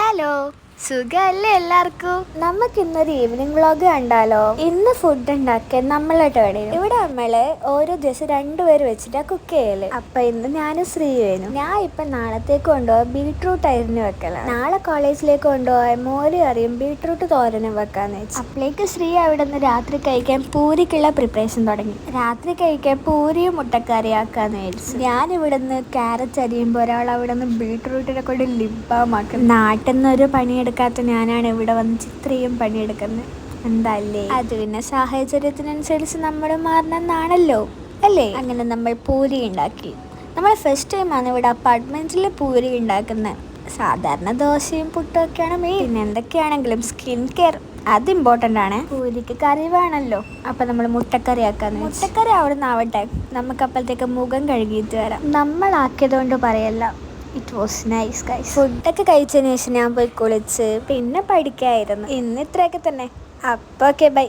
Hello, സുഖല്ലേ എല്ലാവർക്കും? നമുക്ക് ഇന്നൊരു ഈവനിങ് വ്ളോഗ് കണ്ടാലോ? ഇന്ന് ഫുഡ് ഉണ്ടാക്കിയ നമ്മളായിട്ട് വേണം. ഇവിടെ നമ്മള് ഓരോ ദിവസം രണ്ടുപേര് വെച്ചിട്ടാ കുക്ക് ചെയ്യല്. അപ്പൊ ഇന്ന് ഞാനും ശ്രീവേനും. ഞാൻ ഇപ്പൊ നാളത്തേക്ക് കൊണ്ടുപോകാൻ ബീട്രൂട്ട് അരിഞ്ഞു വെക്കലാണ്. നാളെ കോളേജിലേക്ക് കൊണ്ടുപോകാൻ മോര് കറിയും ബീട്രൂട്ട് തോരനും വെക്കാന്ന് വെച്ചു. അപ്പോഴേക്ക് ശ്രീ അവിടെ നിന്ന് രാത്രി കഴിക്കാൻ പൂരിക്കുള്ള പ്രിപ്പറേഷൻ തുടങ്ങി. രാത്രി കഴിക്കാൻ പൂരിയും മുട്ടക്കറി ആക്കാന്ന് വിചാരിച്ചു. ഞാൻ ഇവിടെ നിന്ന് ക്യാരറ്റ് അരിയുമ്പോൾ ഒരാൾ അവിടെ നിന്ന് ബീട്രൂട്ടിനെ കൊണ്ട് ലിബാമാക്കും. നാട്ടിൽ നിന്നൊരു പണിയെടുക്കാത്ത ഞാനാണ് ഇവിടെ വന്ന് ചിത്രയും പണിയെടുക്കുന്നത്. എന്തല്ലേ, അത് പിന്നെ സാഹചര്യത്തിനനുസരിച്ച് നമ്മൾ മാറണമെന്നാണല്ലോ അല്ലേ? അങ്ങനെ നമ്മൾ പൂരി ഉണ്ടാക്കി. നമ്മൾ ഫസ്റ്റ് ടൈമാണ് ഇവിടെ അപ്പാർട്ട്മെന്റിൽ പൂരി ഉണ്ടാക്കുന്നത്. സാധാരണ ദോശയും പുട്ടും ഒക്കെയാണ് മെയിൻ. പിന്നെ എന്തൊക്കെയാണെങ്കിലും സ്കിൻ കെയർ അത് ഇമ്പോർട്ടൻ്റ് ആണ്. പൂരിക്ക് കറി വേണമല്ലോ. അപ്പം നമ്മൾ മുട്ടക്കറി ആക്കാന്ന്. മുട്ടക്കറി അവിടെ നിന്ന് ആവട്ടെ, നമുക്ക് അപ്പോഴത്തേക്ക് മുഖം കഴുകിയിട്ട് വരാം. നമ്മളാക്കിയതുകൊണ്ട് പറയല്ല, ഇറ്റ് വാസ് നൈസ് ഗൈസ്. ഫുഡൊക്കെ കഴിച്ചതിന് ശേഷം ഞാൻ പോയി കുളിച്ച് പിന്നെ പഠിക്കായിരുന്നു. ഇന്ന് ഇത്രയൊക്കെ തന്നെ. അപ്പോൾ ഓക്കെ, ബൈ.